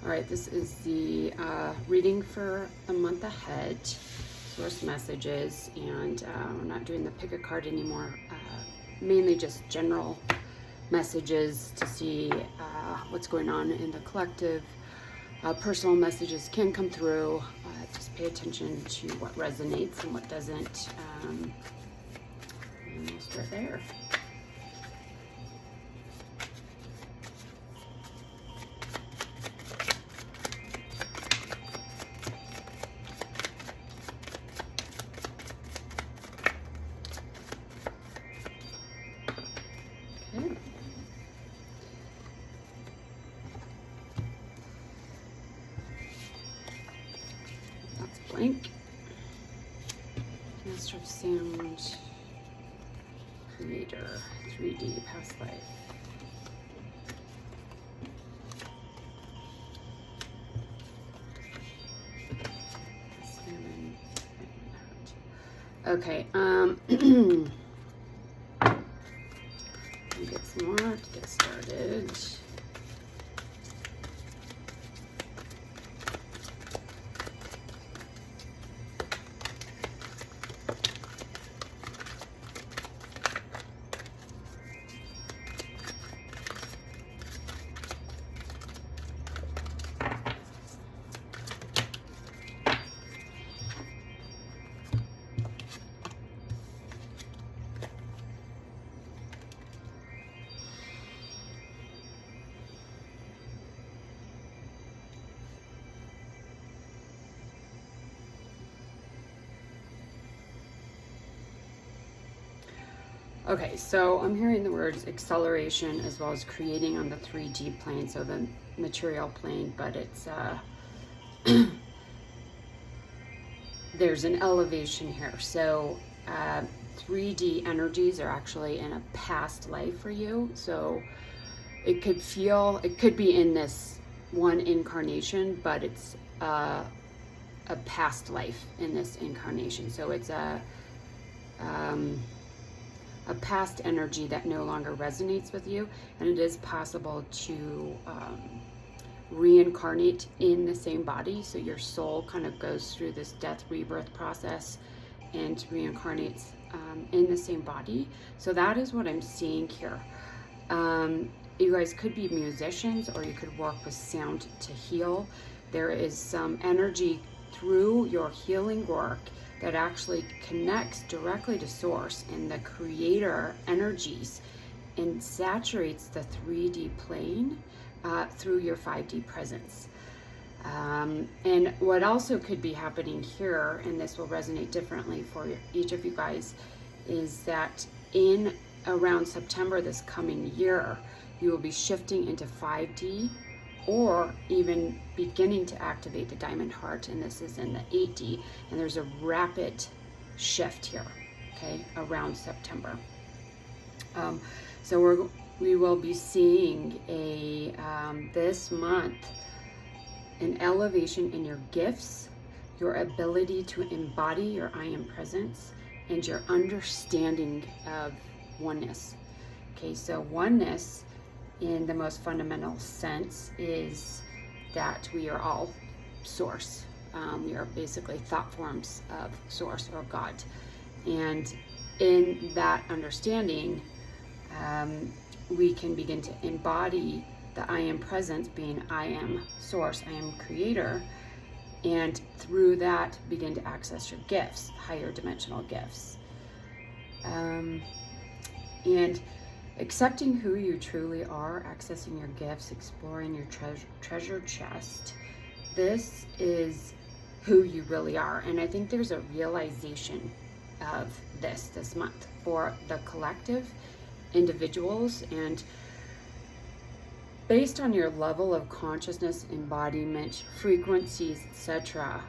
All right, this is the reading for the month ahead, source messages, and we're not doing the pick a card anymore, mainly just general messages to see what's going on in the collective. Personal messages can come through. Just pay attention to what resonates and what doesn't. And we'll start there. Okay. That's blank. Master of Sound, Creator, 3D, Past Life. Okay, get some more to get started. Okay, so I'm hearing the words acceleration as well as creating on the 3D plane, so the material plane, but it's there's an elevation here. So 3D energies are actually in a past life for you. So it could be in this one incarnation, but it's a past life in this incarnation. So it's a past energy that no longer resonates with you, and it is possible to reincarnate in the same body. So your soul kind of goes through this death rebirth process and reincarnates in the same body. So that is what I'm seeing here. You guys could be musicians, or you could work with sound to heal. There is some energy through your healing work that actually connects directly to source and the creator energies and saturates the 3D plane through your 5D presence. And what also could be happening here, and this will resonate differently for each of you guys, is that in around September this coming year, you will be shifting into 5D, or even beginning to activate the diamond heart, and this is in the 8D, and there's a rapid shift here, okay, around September. So we will be seeing this month an elevation in your gifts, your ability to embody your I am presence, and your understanding of oneness. Okay, so oneness in the most fundamental sense is that we are all source. We are basically thought forms of source or God. And in that understanding, we can begin to embody the I am presence, being I am source, I am creator, and through that begin to access your gifts, higher dimensional gifts. And accepting who you truly are, accessing your gifts, exploring your treasure chest. This is who you really are. And I think there's a realization of this month for the collective, individuals, and based on your level of consciousness, embodiment, frequencies, etc.,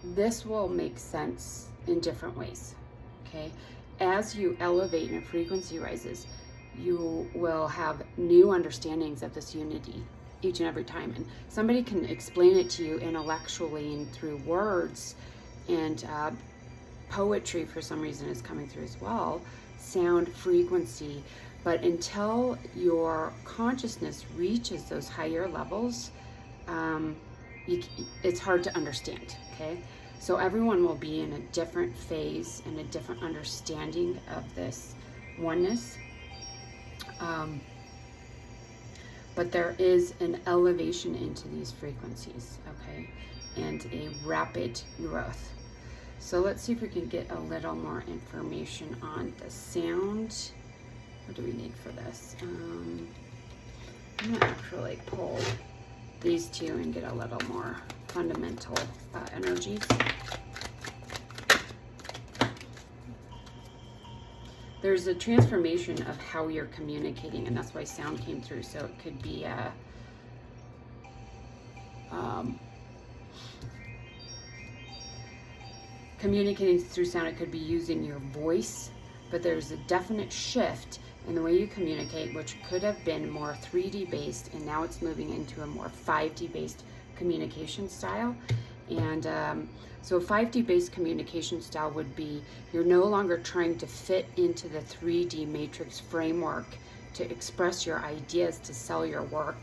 this will make sense in different ways, okay? As you elevate and frequency rises, you will have new understandings of this unity each and every time. And somebody can explain it to you intellectually and through words, and poetry for some reason is coming through as well, sound, frequency. But until your consciousness reaches those higher levels, it's hard to understand, okay? So everyone will be in a different phase and a different understanding of this oneness. But there is an elevation into these frequencies, okay? And a rapid growth. So let's see if we can get a little more information on the sound. What do we need for this? I'm gonna actually pull these two and get a little more fundamental energies. There's a transformation of how you're communicating, and that's why sound came through. So it could be communicating through sound. It could be using your voice, but there's a definite shift in the way you communicate, which could have been more 3D based, and now it's moving into a more 5D based communication style. And so a 5D based communication style would be, you're no longer trying to fit into the 3D matrix framework to express your ideas, to sell your work,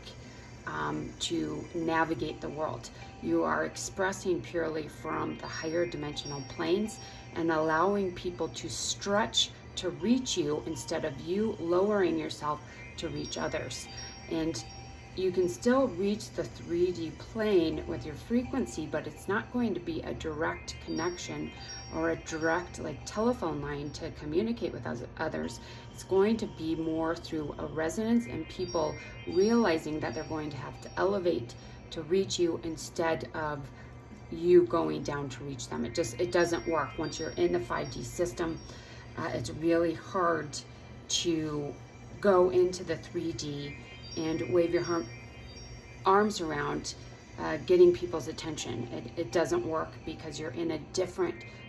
to navigate the world. You are expressing purely from the higher dimensional planes and allowing people to stretch to reach you instead of you lowering yourself to reach others. And you can still reach the 3D plane with your frequency, but it's not going to be a direct connection or a direct like telephone line to communicate with others. It's going to be more through a resonance and people realizing that they're going to have to elevate to reach you instead of you going down to reach them. It doesn't work once you're in the 5D system. It's really hard to go into the 3D and wave your arms around, getting people's attention. It doesn't work because you're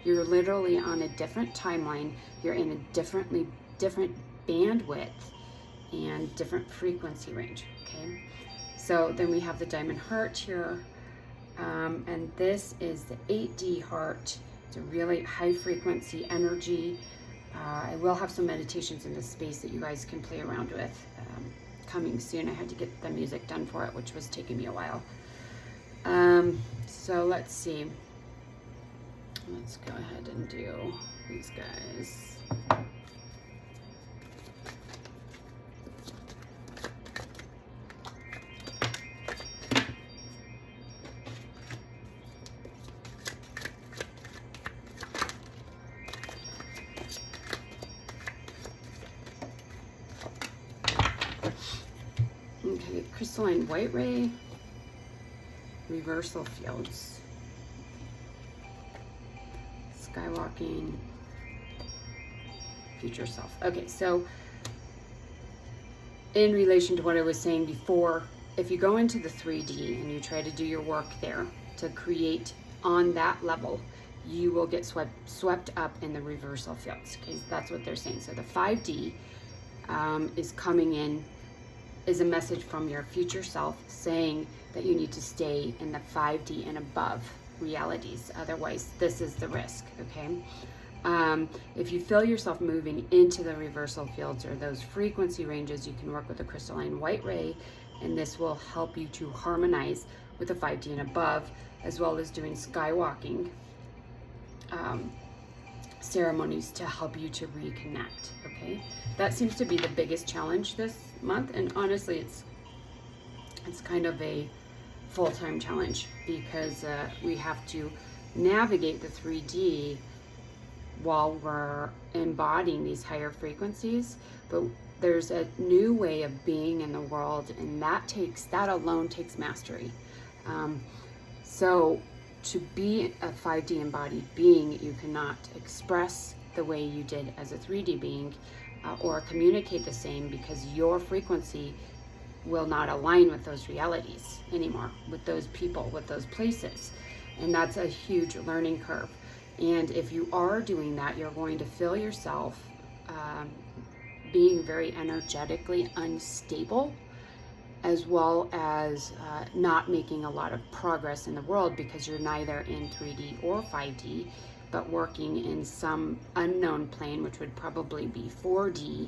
literally on a different timeline. You're in a different bandwidth and different frequency range, okay? So then we have the diamond heart here, and this is the 8D heart. It's a really high frequency energy. I will have some meditations in this space that you guys can play around with coming soon. I had to get the music done for it, which was taking me a while. So let's see. Let's go ahead and do these guys. Okay, crystalline white ray, reversal fields, skywalking, future self. Okay, so in relation to what I was saying before, if you go into the 3D and you try to do your work there to create on that level, you will get swept up in the reversal fields. Okay, that's what they're saying. So the 5D is coming in, is a message from your future self saying that you need to stay in the 5D and above realities. Otherwise, this is the risk, okay? If you feel yourself moving into the reversal fields or those frequency ranges, you can work with a crystalline white ray, and this will help you to harmonize with the 5D and above, as well as doing skywalking ceremonies to help you to reconnect, okay? That seems to be the biggest challenge this month, and honestly it's kind of a full-time challenge because we have to navigate the 3D while we're embodying these higher frequencies, but there's a new way of being in the world, and that alone takes mastery. So to be a 5D embodied being, you cannot express the way you did as a 3D being or communicate the same, because your frequency will not align with those realities anymore, with those people, with those places. And that's a huge learning curve. And if you are doing that, you're going to feel yourself being very energetically unstable, as well as not making a lot of progress in the world, because you're neither in 3D or 5D, but working in some unknown plane, which would probably be 4D,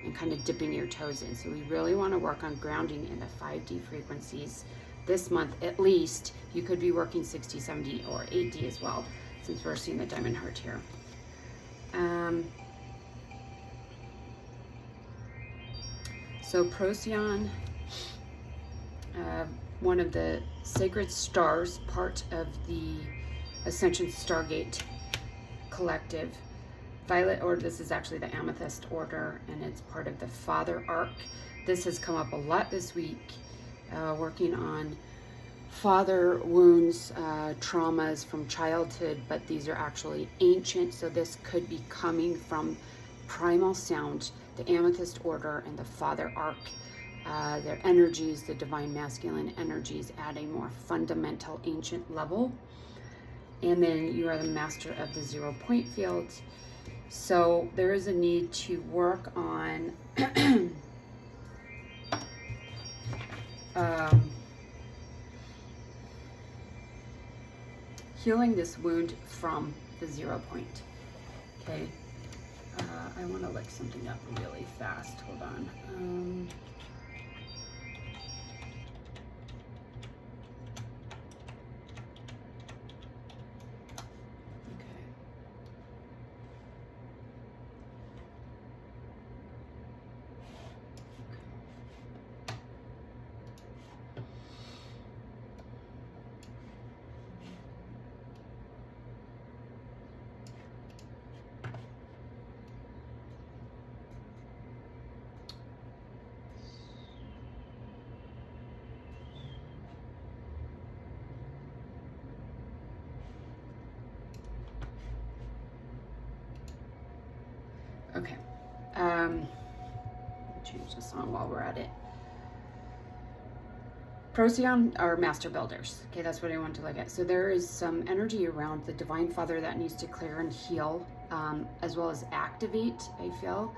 and kind of dipping your toes in. So we really want to work on grounding in the 5D frequencies this month at least. You could be working 60, 70, or 8D as well, since we're seeing the diamond heart here. So Procyon, one of the sacred stars, part of the Ascension Stargate collective. Violet Order, this is actually the Amethyst Order, and it's part of the Father Arc. This has come up a lot this week, working on father wounds, traumas from childhood, but these are actually ancient, so this could be coming from primal sound, the Amethyst Order, and the Father Arc. Their energies, the divine masculine energies, at a more fundamental ancient level. And then you are the master of the 0 point field. So there is a need to work on healing this wound from the 0 point. Okay. I want to look something up really fast. Hold on. Okay. Change the song while we're at it. Procyon are master builders. Okay, that's what I want to look at. So there is some energy around the Divine Father that needs to clear and heal, as well as activate, I feel.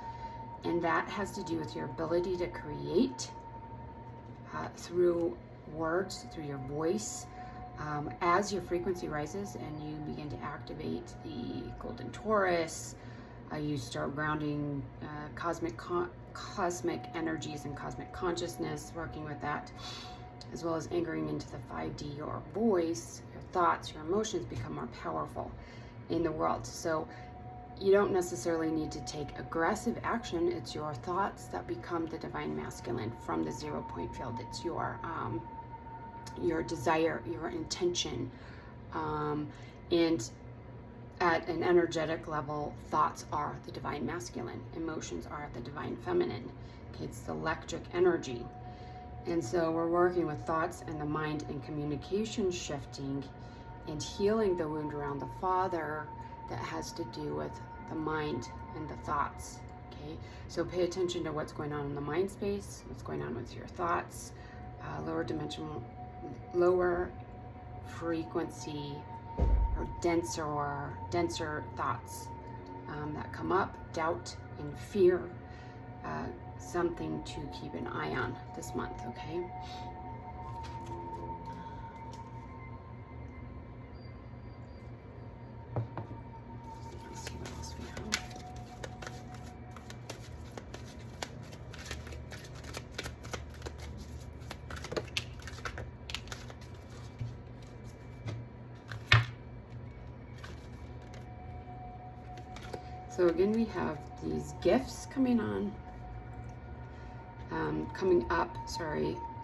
And that has to do with your ability to create through words, through your voice. As your frequency rises and you begin to activate the Golden Taurus, you start grounding cosmic energies and cosmic consciousness, working with that, as well as anchoring into the 5D. Your voice, your thoughts, your emotions become more powerful in the world. So you don't necessarily need to take aggressive action. It's your thoughts that become the divine masculine from the 0 point field. It's your desire, your intention, and at an energetic level, thoughts are the divine masculine, emotions are the divine feminine. Okay, it's the electric energy. And so we're working with thoughts and the mind and communication shifting and healing the wound around the father that has to do with the mind and the thoughts. Okay, so pay attention to what's going on in the mind space, what's going on with your thoughts, lower dimensional, lower frequency, or denser thoughts that come up, doubt and fear, something to keep an eye on this month, okay? Let's see what else we have. So again, we have these gifts coming up,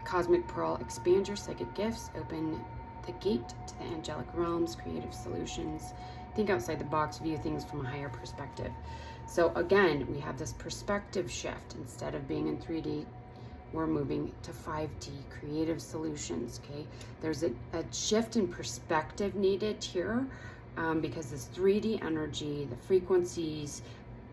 Cosmic Pearl, expand your psychic gifts, open the gate to the angelic realms, creative solutions, think outside the box, view things from a higher perspective. So again, we have this perspective shift. Instead of being in 3D, we're moving to 5D, creative solutions, okay? There's a shift in perspective needed here. Because this 3D energy, the frequencies,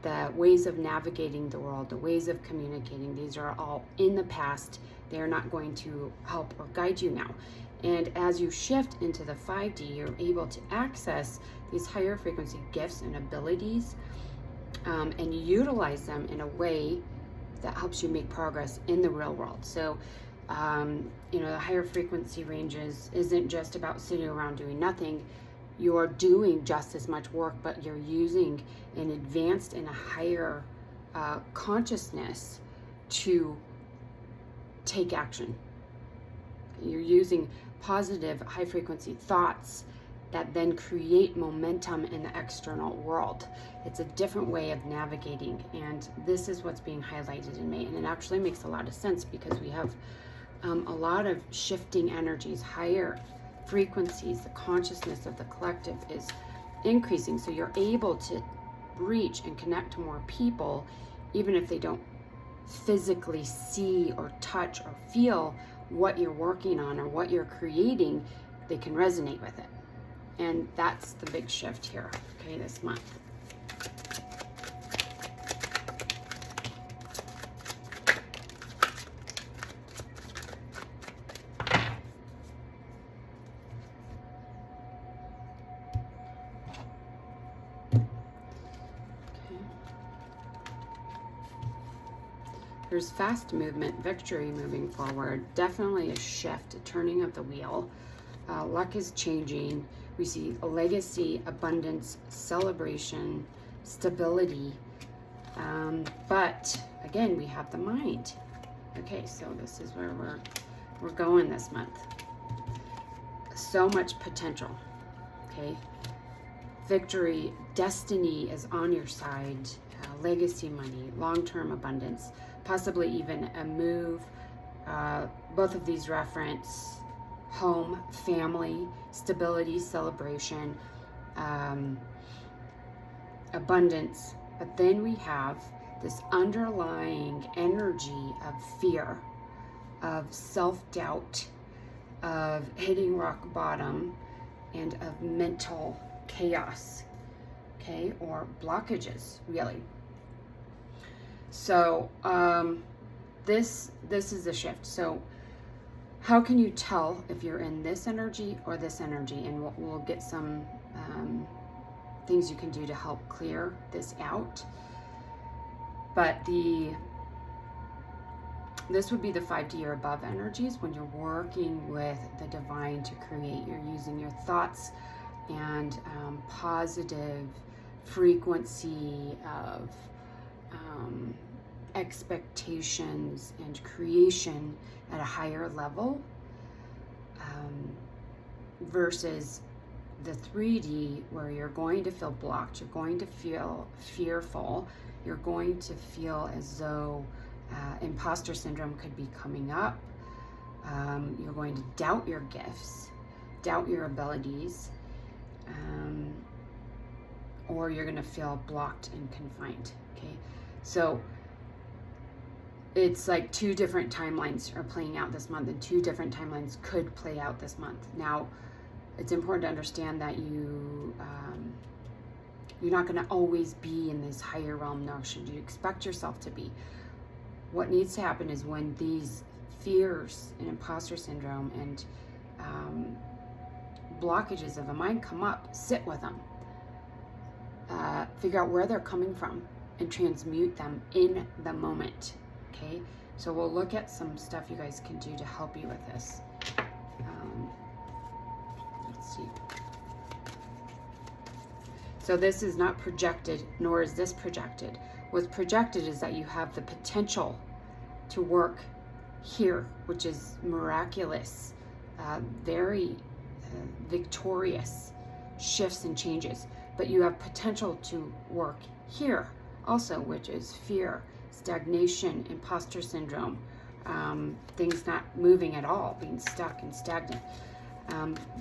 the ways of navigating the world, the ways of communicating, these are all in the past. They are not going to help or guide you now. And as you shift into the 5D, you're able to access these higher frequency gifts and abilities, and utilize them in a way that helps you make progress in the real world. So, the higher frequency ranges isn't just about sitting around doing nothing. You're doing just as much work, but you're using an advanced and a higher consciousness to take action. You're using positive, high frequency thoughts that then create momentum in the external world. It's a different way of navigating, and this is what's being highlighted in May. And it actually makes a lot of sense because we have a lot of shifting energies, higher frequencies. The consciousness of the collective is increasing, so you're able to reach and connect to more people, even if they don't physically see or touch or feel what you're working on or what you're creating. They can resonate with it. And that's the big shift here, okay, this month. There's fast movement, victory moving forward, definitely a shift, a turning of the wheel. Luck is changing. We see a legacy, abundance, celebration, stability. But again, we have the mind. Okay, so this is where we're going this month. So much potential. Okay, victory, destiny is on your side. Legacy money, long-term abundance, possibly even a move. Both of these reference home, family, stability, celebration, abundance. But then we have this underlying energy of fear, of self-doubt, of hitting rock bottom, and of mental chaos, okay, or blockages, really. So this is a shift. So how can you tell if you're in this energy or this energy? And we'll get some things you can do to help clear this out. But this would be the 5D or above energies when you're working with the divine to create. You're using your thoughts and positive frequency of expectations and creation at a higher level, versus the 3D where you're going to feel blocked, you're going to feel fearful, you're going to feel as though imposter syndrome could be coming up. You're going to doubt your gifts, doubt your abilities, or you're going to feel blocked and confined. Okay, so it's like two different timelines are playing out this month, and two different timelines could play out this month. Now, it's important to understand that you're not going to always be in this higher realm, nor should you expect yourself to be. What needs to happen is when these fears and imposter syndrome and blockages of the mind come up, sit with them. Figure out where they're coming from and transmute them in the moment. Okay, so we'll look at some stuff you guys can do to help you with this. Let's see. So this is not projected, nor is this projected. What's projected is that you have the potential to work here, which is miraculous, very victorious shifts and changes. But you have potential to work here also, which is fear, stagnation, imposter syndrome, things not moving at all, being stuck and stagnant.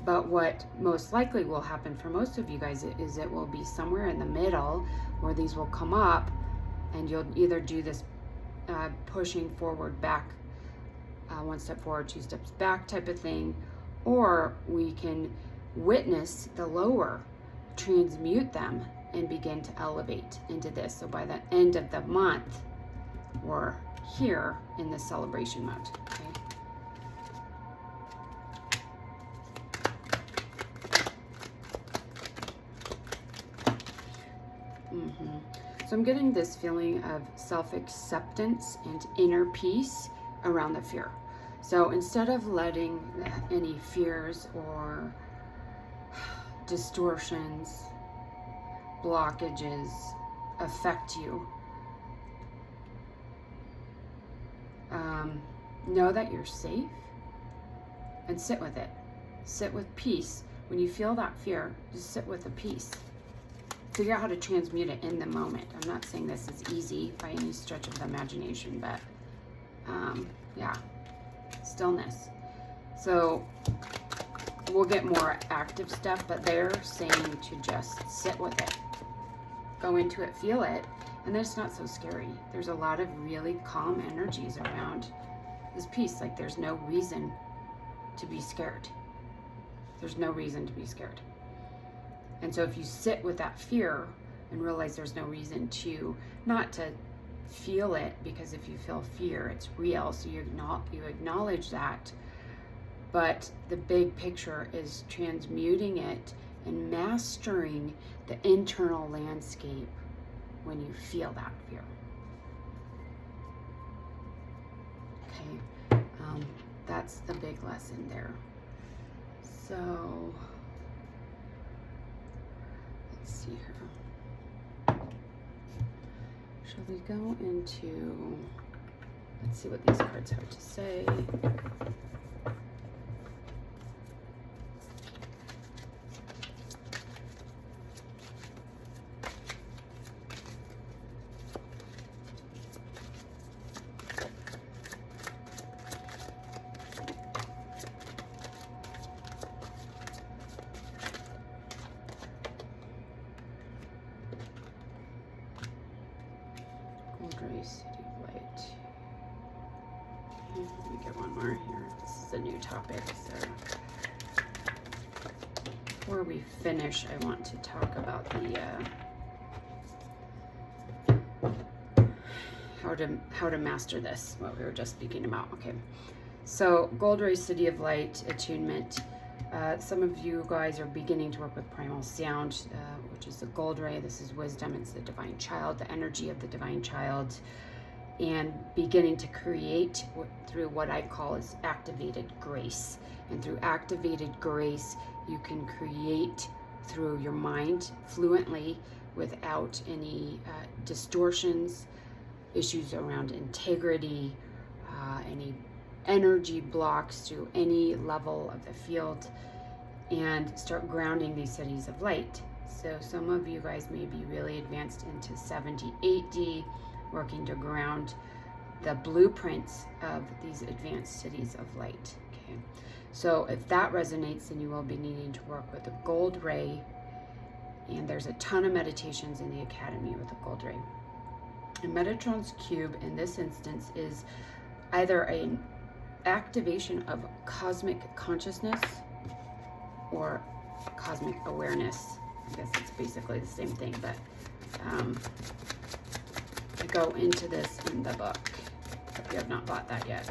But what most likely will happen for most of you guys is it will be somewhere in the middle where these will come up, and you'll either do this pushing forward, back, one step forward, two steps back type of thing, or we can witness the lower, transmute them, and begin to elevate into this. So by the end of the month, we're here in the celebration mode. Okay. So I'm getting this feeling of self-acceptance and inner peace around the fear. So instead of letting any fears or distortions, blockages affect you, know that you're safe and sit with it. Sit with peace. When you feel that fear, just sit with the peace. Figure out how to transmute it in the moment. I'm not saying this is easy by any stretch of the imagination, but yeah, stillness. So we'll get more active stuff, but they're saying to just sit with it. Go into it, feel it, and then it's not so scary. There's a lot of really calm energies around this piece. Like, there's no reason to be scared. There's no reason to be scared. And so if you sit with that fear and realize there's no reason to, not to feel it, because if you feel fear, it's real, so you acknowledge that. But the big picture is transmuting it and mastering the internal landscape when you feel that fear. Okay, that's the big lesson there. So let's see here. Shall we go into, let's see what these cards have to say. City of Light. Let me get one more here. This is a new topic, so before we finish, I want to talk about the how to master this, what we were just speaking about. Okay, so Gold Ray City of Light attunement. Some of you guys are beginning to work with primal sound, which is the gold ray. This is wisdom. It's the divine child, the energy of the divine child, and beginning to create through what I call is activated grace. And through activated grace, you can create through your mind fluently without any distortions, issues around integrity, any energy blocks through any level of the field, and start grounding these cities of light. So some of you guys may be really advanced into 78D, working to ground the blueprints of these advanced cities of light. Okay, so if that resonates, then you will be needing to work with the gold ray, and there's a ton of meditations in the Academy with the gold ray. And Metatron's cube in this instance is either an activation of cosmic consciousness or cosmic awareness. I guess it's basically the same thing, but I go into this in the book if you have not bought that yet.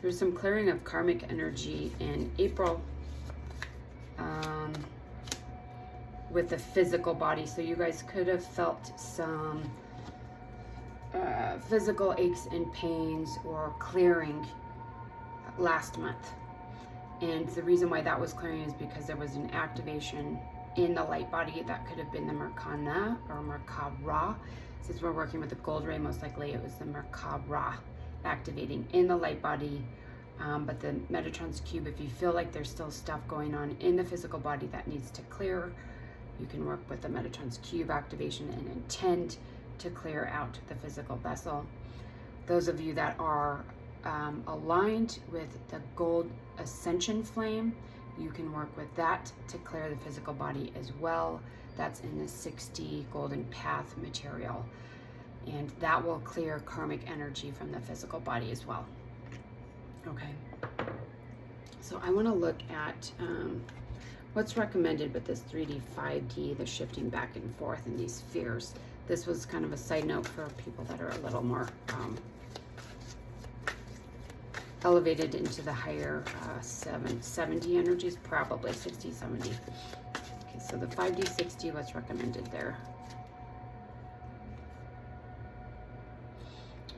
There's some clearing of karmic energy in April with the physical body. So you guys could have felt some physical aches and pains or clearing last month. And the reason why that was clearing is because there was an activation in the light body. That could have been the Merkana or Merkabra. Since we're working with the gold ray, most likely it was the Merkabra activating in the light body. But the Metatron's cube, if you feel like there's still stuff going on in the physical body that needs to clear, you can work with the Metatron's cube activation and intend to clear out the physical vessel. Those of you that are aligned with the gold Ascension flame, you can work with that to clear the physical body as well. That's in the 60 golden path material, and that will clear karmic energy from the physical body as well. Okay, so I want to look at what's recommended with this 3D, 5D, the shifting back and forth and these fears. This was kind of a side note for people that are a little more elevated into the higher 770 energies, probably 60, 70. Okay, so the 5D, 60, what's recommended there?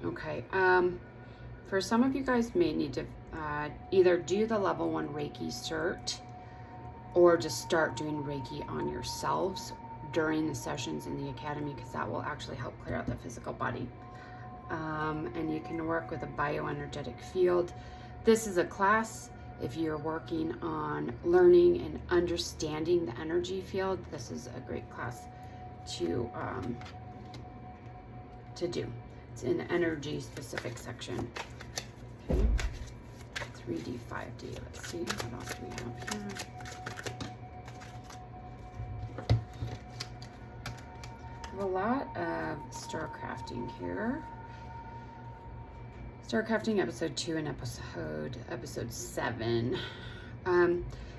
Okay, for some of you guys may need to either do the level 1 Reiki cert or just start doing Reiki on yourselves during the sessions in the Academy, because that will actually help clear out the physical body. And you can work with a bioenergetic field. This is a class, if you're working on learning and understanding the energy field, this is a great class to do. It's an energy specific section. Okay, 3D, 5D. Let's see what else we have here. A lot of star crafting here. Star crafting episode 2 and episode 7.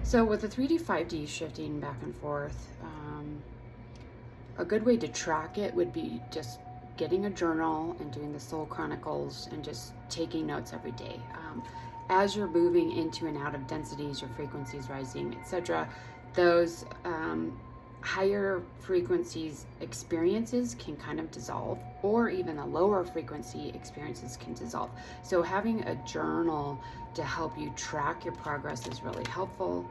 So with the 3D, 5D shifting back and forth, a good way to track it would be just getting a journal and doing the soul chronicles and just taking notes every day. As you're moving into and out of densities, your frequencies rising, etc., those higher frequencies experiences can kind of dissolve, or even the lower frequency experiences can dissolve. So having a journal to help you track your progress is really helpful.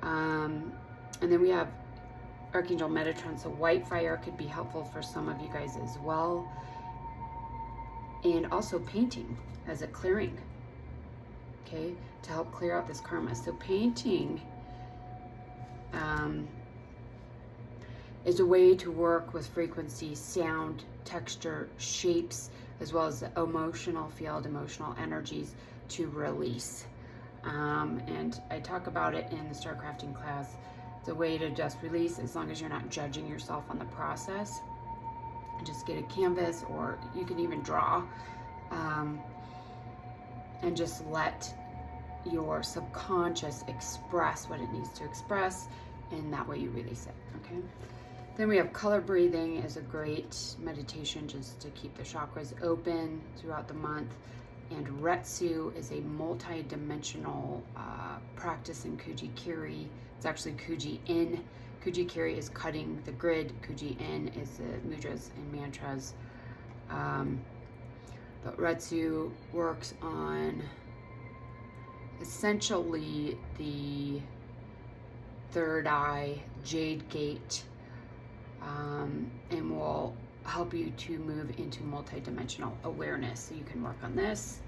And then we have Archangel Metatron, so white fire could be helpful for some of you guys as well. And also painting as a clearing, okay, to help clear out this karma. So painting is a way to work with frequency, sound, texture, shapes, as well as the emotional field, emotional energies to release. And I talk about it in the Star Crafting class. It's a way to just release, as long as you're not judging yourself on the process. Just get a canvas, or you can even draw, and just let your subconscious express what it needs to express, and that way you release it, okay? Then we have color breathing as a great meditation just to keep the chakras open throughout the month. And Retsu is a multi-dimensional practice in Kuji-Kiri. It's actually Kuji-In. Kuji-Kiri is cutting the grid. Kuji-In is the mudras and mantras. But Retsu works on essentially the third eye, jade gate, and will help you to move into multi-dimensional awareness. So you can work on this.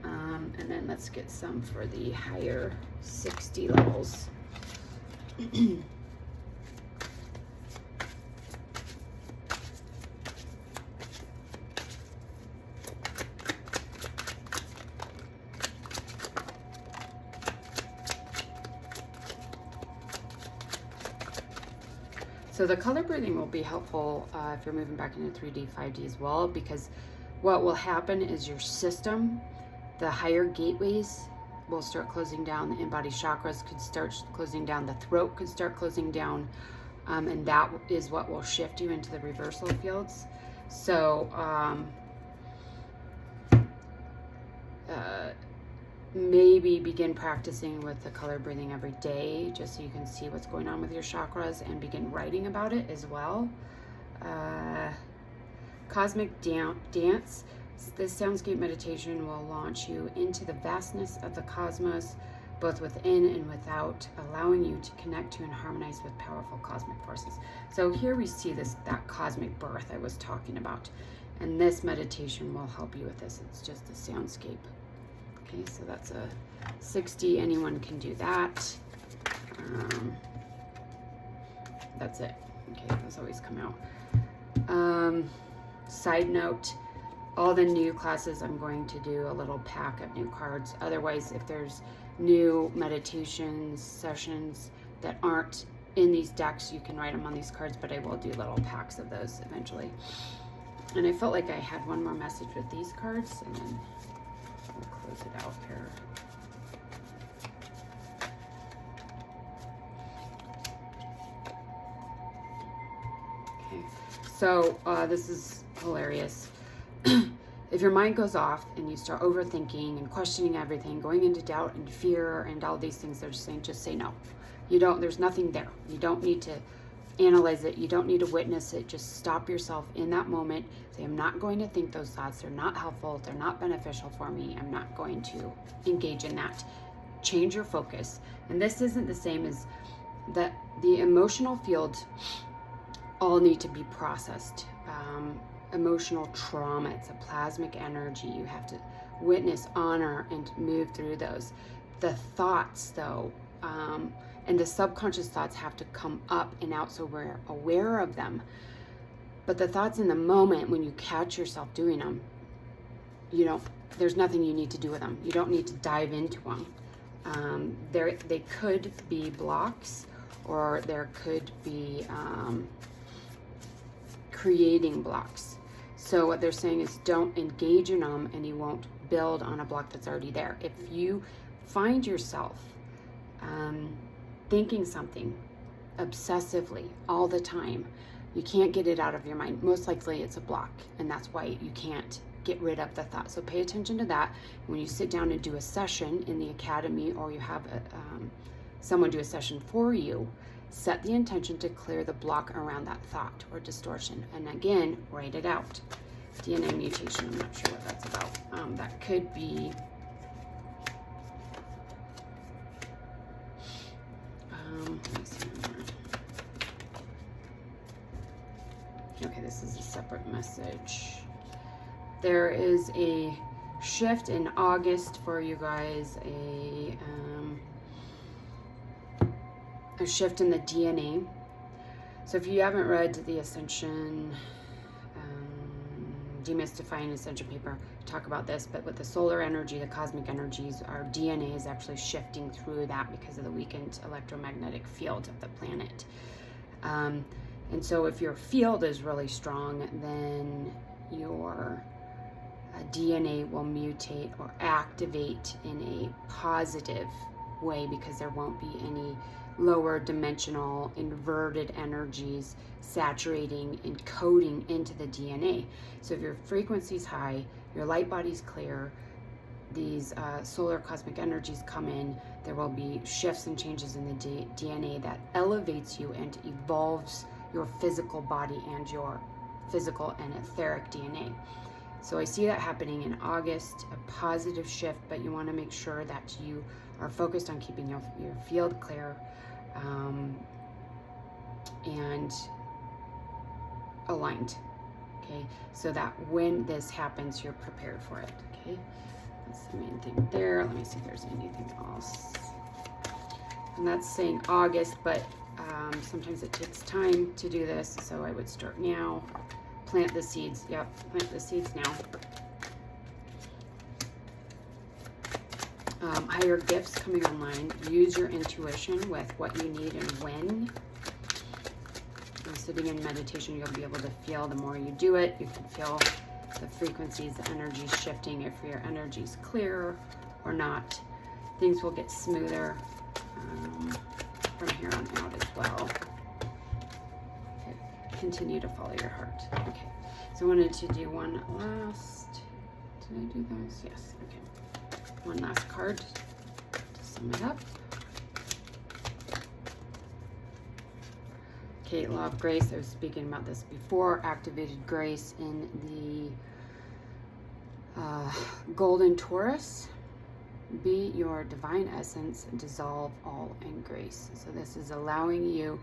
And then let's get some for the higher 60 levels. So the color breathing will be helpful if you're moving back into 3D, 5D as well, because what will happen is your system, the higher gateways will start closing down, the in-body chakras could start closing down, the throat could start closing down, and that is what will shift you into the reversal fields. So maybe begin practicing with the color breathing every day, just so you can see what's going on with your chakras, and begin writing about it as well. Cosmic dance. This soundscape meditation will launch you into the vastness of the cosmos, both within and without, allowing you to connect to and harmonize with powerful cosmic forces. So here we see that cosmic birth I was talking about, and this meditation will help you with this. It's just a soundscape. Okay, so that's a 60. Anyone can do that. That's it. Okay, those always come out. Side note, all the new classes, I'm going to do a little pack of new cards. Otherwise, if there's new meditations, sessions that aren't in these decks, you can write them on these cards, but I will do little packs of those eventually. And I felt like I had one more message with these cards, and then we'll close it out here. Okay, so this is hilarious. If your mind goes off and you start overthinking and questioning everything, going into doubt and fear and all these things, they're just saying, just say no. There's nothing there. You don't need to analyze it. You don't need to witness it. Just stop yourself in that moment. Say, I'm not going to think those thoughts. They're not helpful. They're not beneficial for me. I'm not going to engage in that. Change your focus. And this isn't the same as the emotional field all need to be processed. Emotional trauma, it's a plasmic energy. You have to witness, honor, and move through those. The thoughts, though, and the subconscious thoughts have to come up and out so we're aware of them. But the thoughts in the moment, when you catch yourself doing them, there's nothing you need to do with them. You don't need to dive into them. They could be blocks, or there could be creating blocks. So what they're saying is don't engage in them, and you won't build on a block that's already there. If you find yourself thinking something obsessively all the time, you can't get it out of your mind. Most likely it's a block, and that's why you can't get rid of the thought. So pay attention to that. When you sit down and do a session in the academy, or you have someone do a session for you, set the intention to clear the block around that thought or distortion. And again, write it out. DNA mutation, I'm not sure what that's about. That could be let me see. Okay, this is a separate message. There is a shift in August for you guys, a shift in the DNA. So if you haven't read the Ascension, Demystifying Ascension paper, talk about this, but with the solar energy, the cosmic energies, our DNA is actually shifting through that because of the weakened electromagnetic field of the planet. And so if your field is really strong, then your DNA will mutate or activate in a positive way, because there won't be any lower dimensional inverted energies saturating and coding into the DNA. So if your frequency is high, your light body's clear, these solar cosmic energies come in, there will be shifts and changes in the DNA that elevates you and evolves your physical body and your physical and etheric DNA. So I see that happening in August, a positive shift, but you want to make sure that you are focused on keeping your field clear and aligned, okay? So that when this happens, you're prepared for it, okay? That's the main thing there. Let me see if there's anything else. And that's saying August, but sometimes it takes time to do this, so I would start now. Plant the seeds. Yep, plant the seeds now. Higher gifts coming online. Use your intuition with what you need and when. Sitting in meditation, you'll be able to feel, the more you do it, you can feel the frequencies, the energies shifting. If your energy's clear or not, things will get smoother from here on out as well. Okay. Continue to follow your heart. Okay, so I wanted to do one last, did I do those? Yes, okay. One last card to sum it up. Okay, Law of Grace, I was speaking about this before. Activated grace in the Golden Taurus. Be your divine essence, dissolve all in grace. So this is allowing you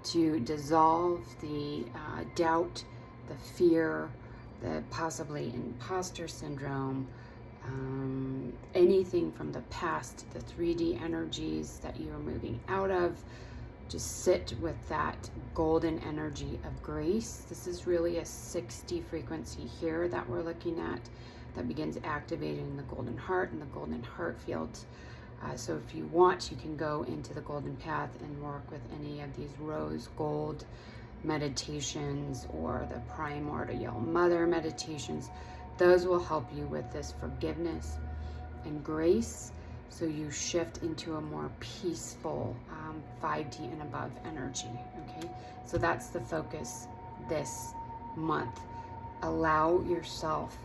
to dissolve the doubt, the fear, the possibly imposter syndrome, anything from the past, the 3D energies that you are moving out of. Just sit with that golden energy of grace. This is really a 60 frequency here that we're looking at that begins activating the golden heart and the golden heart field. So if you want, you can go into the golden path and work with any of these rose gold meditations or the primordial mother meditations. Those will help you with this forgiveness and grace, so you shift into a more peaceful 5D and above energy, okay? So that's the focus this month. Allow yourself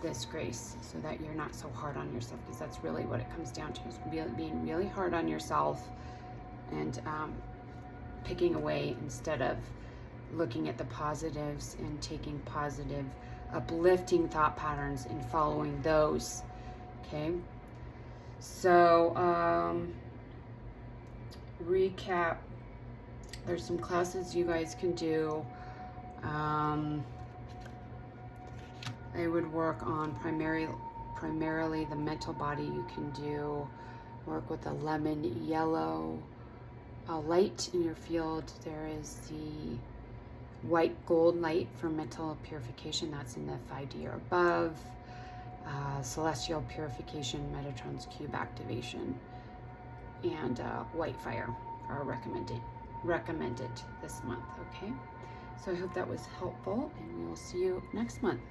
this grace so that you're not so hard on yourself, because that's really what it comes down to, is being really hard on yourself and picking away instead of looking at the positives and taking positive, uplifting thought patterns and following those, okay? So, recap, there's some classes you guys can do. I would work on primarily the mental body. You can do work with a lemon yellow light in your field. There is the white gold light for mental purification. That's in the 5D or above. Celestial purification, Metatron's cube activation, and white fire are recommended this month. Okay, so I hope that was helpful, and we will see you next month.